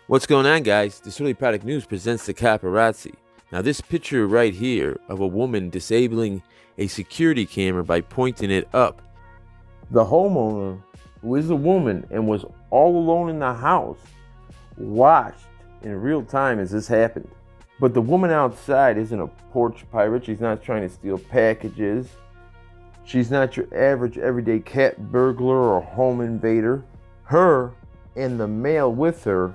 What's going on, guys? Disorderly Product News presents the Cop-Arazzi. Now, this picture right here of a woman disabling a security camera by pointing it up. The homeowner, who is a woman and was all alone in the house, watched in real time as this happened. But the woman outside isn't a porch pirate. She's not trying to steal packages. She's not your average everyday cat burglar or home invader. Her and the male with her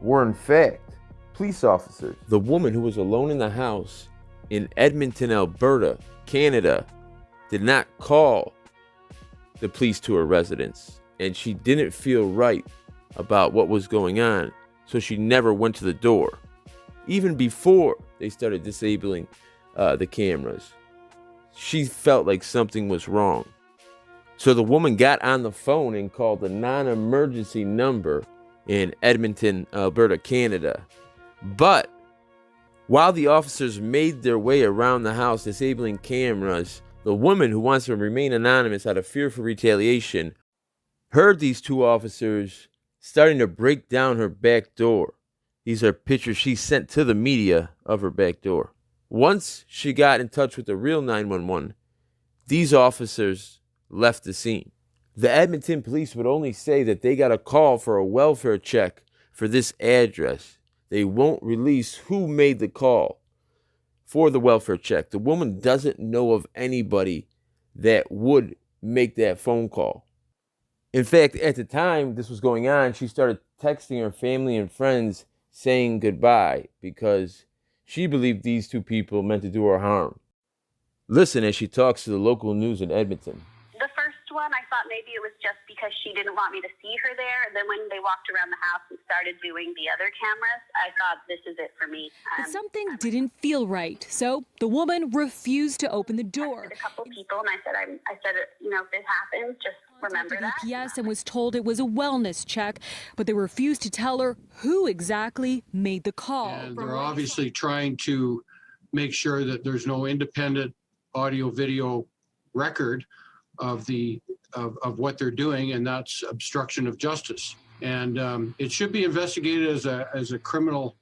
were in fact police officers. The woman who was alone in the house in Edmonton, Alberta, Canada, did not call the police to her residence, and she didn't feel right about what was going on, so she never went to the door, even before they started disabling the cameras. She felt like something was wrong. So the woman got on the phone and called a non-emergency number in Edmonton, Alberta, Canada. But while the officers made their way around the house disabling cameras, the woman, who wants to remain anonymous out of fear for retaliation, heard these two officers starting to break down her back door. These are pictures she sent to the media of her back door. Once she got in touch with the real 911, these officers left the scene. The Edmonton police would only say that they got a call for a welfare check for this address. They won't release who made the call for the welfare check. The woman doesn't know of anybody that would make that phone call. In fact, at the time this was going on, she started texting her family and friends saying goodbye because she believed these two people meant to do her harm. Listen as she talks to the local news in Edmonton. The first one, I thought maybe it was just because she didn't want me to see her there. And then when they walked around the house and started doing the other cameras, I thought, this is it for me. But something didn't feel right, so the woman refused to open the door. I a couple people, and I said, if this happens, just remember that. Yes, and was told it was a wellness check, but they refused to tell her who exactly made the call. And they're obviously trying to make sure that there's no independent audio-video record of what they're doing, and that's obstruction of justice. And it should be investigated as a criminal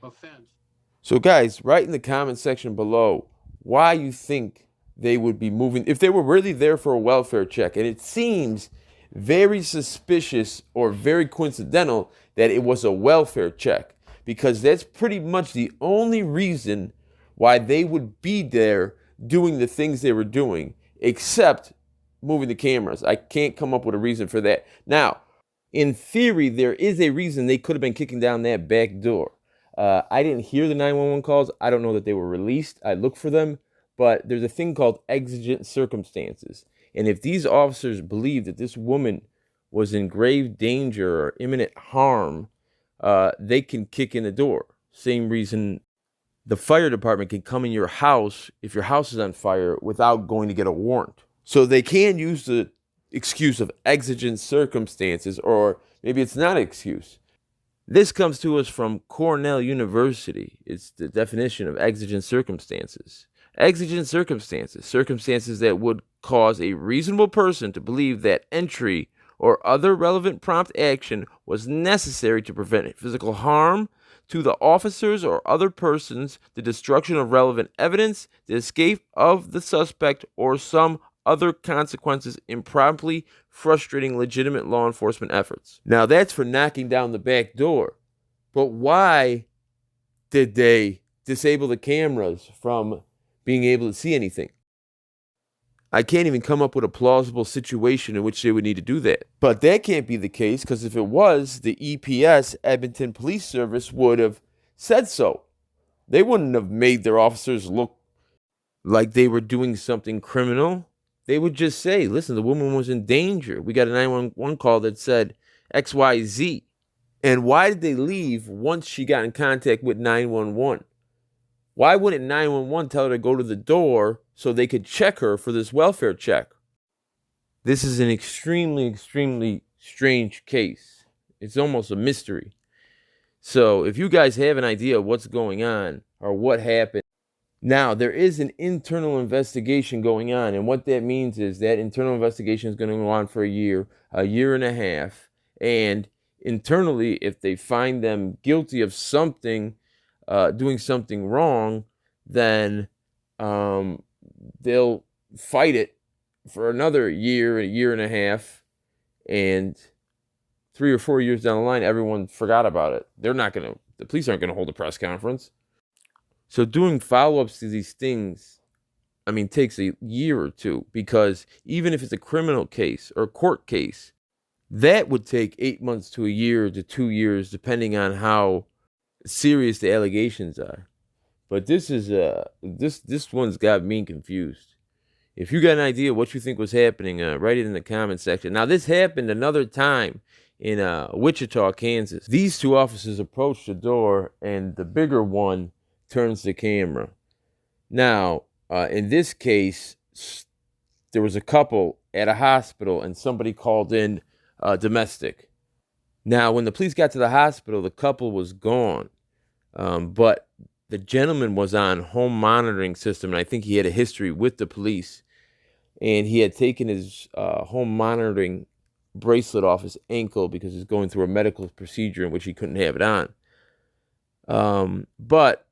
offense. So guys, write in the comment section below why you think they would be moving, if they were really there for a welfare check. And it seems very suspicious or very coincidental that it was a welfare check, because that's pretty much the only reason why they would be there doing the things they were doing, except moving the cameras. I can't come up with a reason for that. Now, in theory, there is a reason they could have been kicking down that back door. I didn't hear the 911 calls. I don't know that they were released. I looked for them, but there's a thing called exigent circumstances. And if these officers believe that this woman was in grave danger or imminent harm, they can kick in the door. Same reason the fire department can come in your house if your house is on fire without going to get a warrant. So they can use the excuse of exigent circumstances, or maybe it's not an excuse. This comes to us from Cornell University. It's the definition of exigent circumstances. Exigent circumstances, circumstances that would cause a reasonable person to believe that entry or other relevant prompt action was necessary to prevent physical harm to the officers or other persons, the destruction of relevant evidence, the escape of the suspect, or some other consequences improperly frustrating legitimate law enforcement efforts. Now that's for knocking down the back door. But why did they disable the cameras from being able to see anything? I can't even come up with a plausible situation in which they would need to do that. But that can't be the case, because if it was, the EPS, Edmonton Police Service, would have said so. They wouldn't have made their officers look like they were doing something criminal. They would just say, listen, the woman was in danger. We got a 911 call that said XYZ. And why did they leave once she got in contact with 911? Why wouldn't 911 tell her to go to the door so they could check her for this welfare check? This is an extremely, extremely strange case. It's almost a mystery. So if you guys have an idea of what's going on or what happened, now, there is an internal investigation going on, and what that means is that internal investigation is going to go on for a year and a half, and internally, if they find them guilty of something, doing something wrong, then they'll fight it for another year, a year and a half, and 3 or 4 years down the line, everyone forgot about it. The police aren't going to hold a press conference. So doing follow-ups to these things, takes a year or two, because even if it's a criminal case or a court case, that would take 8 months to a year to 2 years, depending on how serious the allegations are. But this is this one's got me confused. If you got an idea what you think was happening, write it in the comment section. Now, this happened another time in Wichita, Kansas. These two officers approached the door, and the bigger one turns the camera. Now, in this case, there was a couple at a hospital, and somebody called in domestic. Now, when the police got to the hospital, the couple was gone, but the gentleman was on home monitoring system, and I think he had a history with the police, and he had taken his home monitoring bracelet off his ankle because he's going through a medical procedure in which he couldn't have it on. But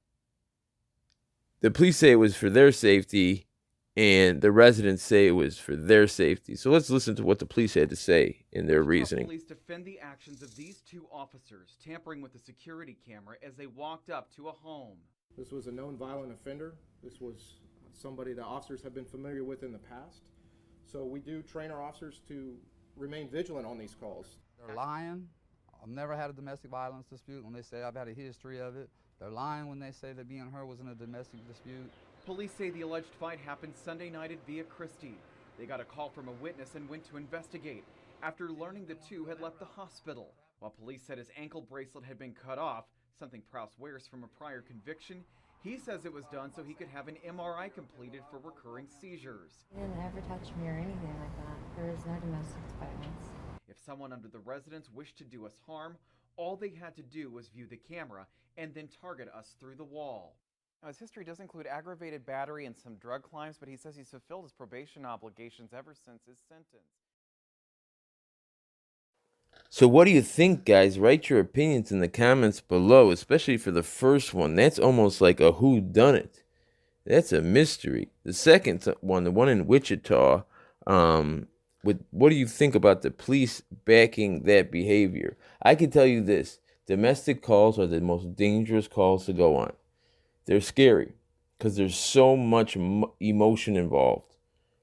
the police say it was for their safety, and the residents say it was for their safety. So let's listen to what the police had to say in their reasoning. Police defend the actions of these two officers tampering with the security camera as they walked up to a home. This was a known violent offender. This was somebody that officers have been familiar with in the past. So we do train our officers to remain vigilant on these calls. They're lying. I've never had a domestic violence dispute when they say I've had a history of it. They're lying when they say that me and her was in a domestic dispute. Police say the alleged fight happened Sunday night at Via Christi. They got a call from a witness and went to investigate after learning the two had left the hospital. While police said his ankle bracelet had been cut off, something Prowse wears from a prior conviction, he says it was done so he could have an MRI completed for recurring seizures. He didn't ever touch me or anything like that. There was no domestic violence. If someone under the residence wished to do us harm, all they had to do was view the camera and then target us through the wall. Now, his history does include aggravated battery and some drug crimes, but he says he's fulfilled his probation obligations ever since his sentence. So what do you think, guys? Write your opinions in the comments below, especially for the first one. That's almost like a whodunit. That's a mystery. The second one, the one in Wichita, what do you think about the police backing that behavior? I can tell you this. Domestic calls are the most dangerous calls to go on. They're scary because there's so much emotion involved,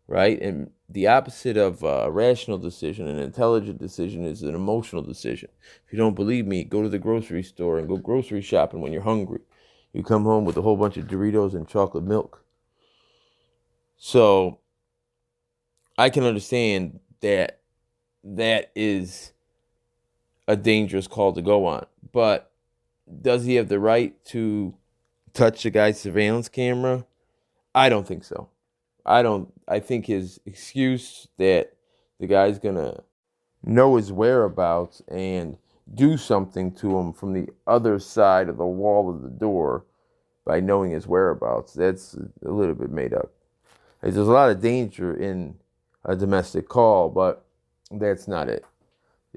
right? And the opposite of a rational decision, an intelligent decision, is an emotional decision. If you don't believe me, go to the grocery store and go grocery shopping when you're hungry. You come home with a whole bunch of Doritos and chocolate milk. So I can understand that that is a dangerous call to go on. But does he have the right to touch the guy's surveillance camera? I don't think so. I think his excuse that the guy's gonna know his whereabouts and do something to him from the other side of the wall of the door by knowing his whereabouts, that's a little bit made up. There's a lot of danger in a domestic call, but that's not it.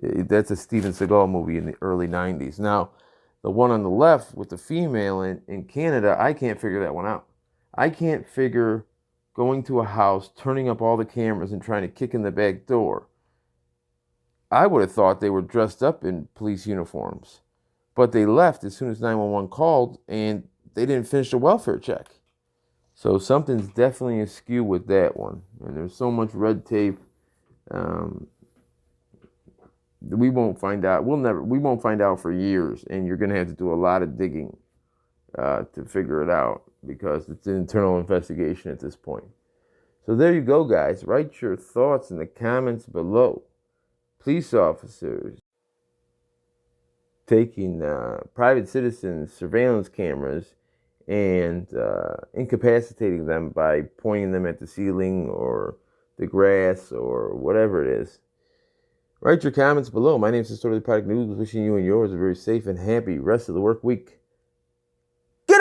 That's a Steven Seagal movie in the early 90s. Now, the one on the left with the female in Canada, I can't figure that one out. I can't figure going to a house, turning up all the cameras and trying to kick in the back door. I would have thought they were dressed up in police uniforms, but they left as soon as 911 called, and they didn't finish the welfare check. So something's definitely askew with that one, and there's so much red tape. We won't find out. We won't find out for years, and you're gonna have to do a lot of digging to figure it out because it's an internal investigation at this point. So there you go, guys. Write your thoughts in the comments below. Police officers taking private citizens' surveillance cameras and incapacitating them by pointing them at the ceiling or the grass or whatever it is. Write your comments below. My name is Disorderly Product News, wishing you and yours a very safe and happy rest of the work week.